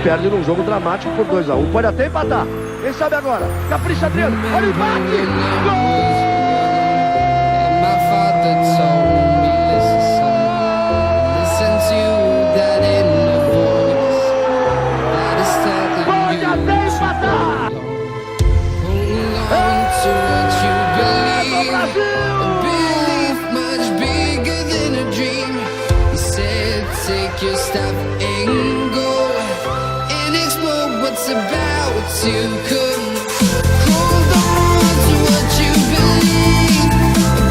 perde num jogo dramático por 2-1. Pode até empatar. Quem sabe agora? Capricha, Adriano. Olha o empate! Gol! Pode até empatar! Take your step and go and explode what's about to come. Hold on to what you believe.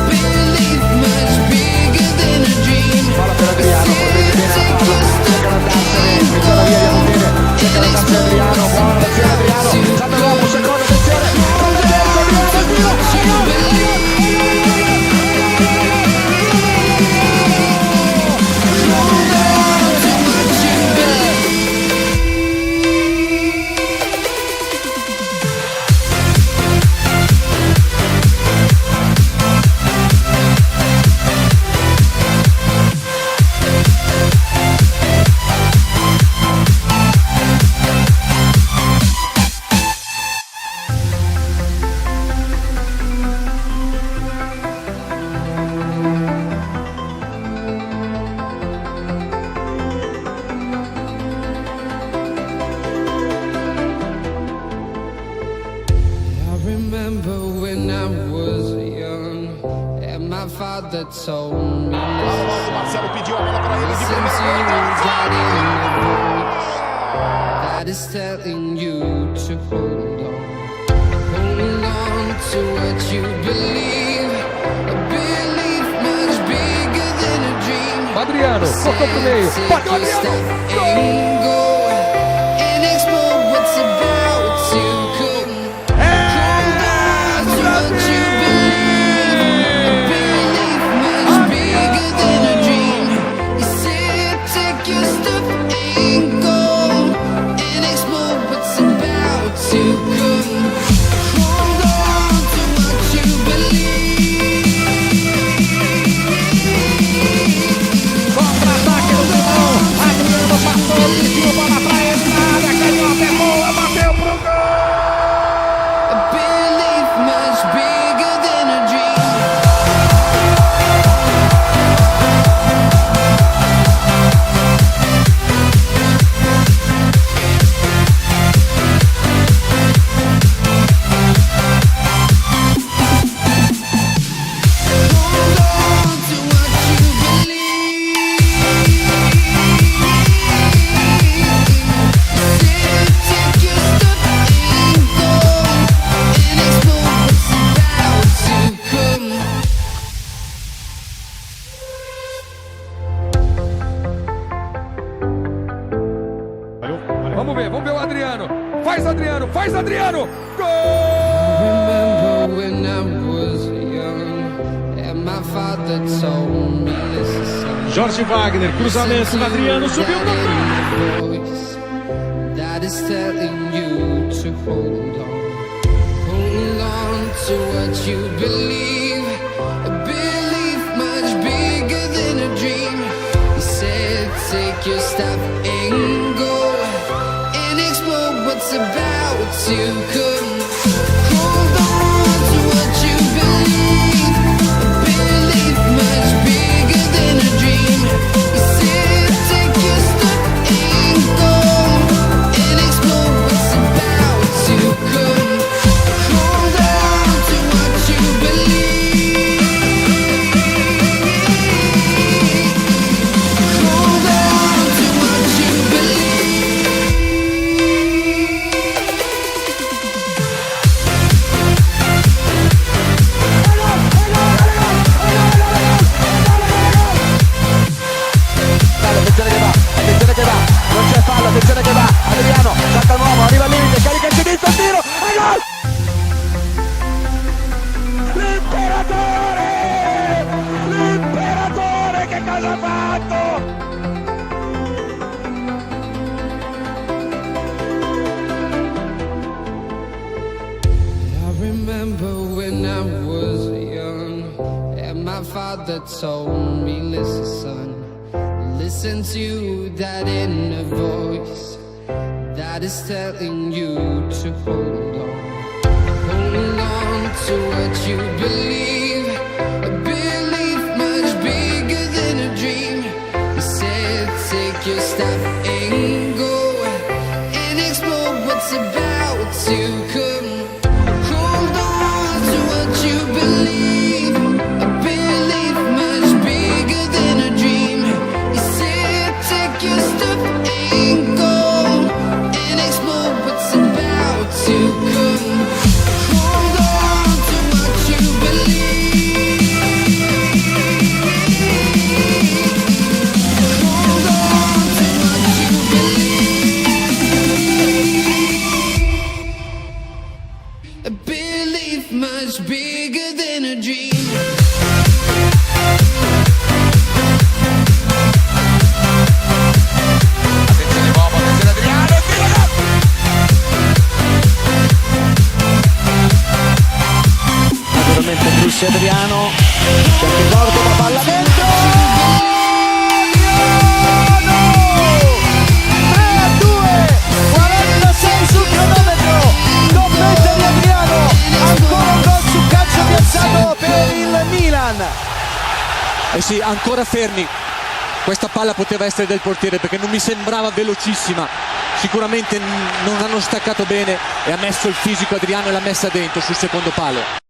Believe much bigger than a dream. Fala per Adriano, Take your step and go and explode what's about to come. secondo, attenzione! Hold on to what you believe. That told me Marcelo pediu a bola para ele de that is telling you to hold on to what you believe. A belief much bigger than a dream. Adriano, cortou pro meio. Bateu Adriano. Go and explode what's about to come. Hold on to what you believe. Vamos ver o Adriano. Faz Adriano, faz Adriano. Gol! Remember when I was young and my father told me listen. Jorge Wagner, cruzamento do Adriano, subiu no gol. That is telling you to hold on to what you believe. A belief much bigger than a dream. He said take your step and go and explode what's about to come. Hold on to what you believe. A belief much bigger than a dream. He said take your step and go and explode what's about to come. Hold on to what you believe. Hold on to what you believe. Attenzione che va, non c'è fallo, attenzione che va, Adriano, salta l'uomo, arriva al limite, carica il sinistro, il tiro, e gol! L'imperatore, che cosa ha fatto? I remember when I was young and my father told me, listen son, listen to that inner voice that is telling you to hold on. Hold on to what you believe, a belief much bigger than a dream. You said take your step and go and explore what's about to come. Hold on to what you believe, a belief much bigger than a dream. You said take your step and go and explore what's about to come. Hold on to what you believe. Hold on to what you believe. A belief much bigger than a dream. Attenzione Bobo, attenzione Adriano, e tiro gol! Naturalmente Cristian Adriano, c'è anche Cordova, palla dentro! Adriano! 3-2, 46 sul cronometro, doppetta di Adriano, ancora un gol su calcio piazzato per il Milan. Eh sì, ancora fermi. Questa palla poteva essere del portiere perché non mi sembrava velocissima. Sicuramente non hanno staccato bene e ha messo il fisico Adriano e l'ha messa dentro sul secondo palo.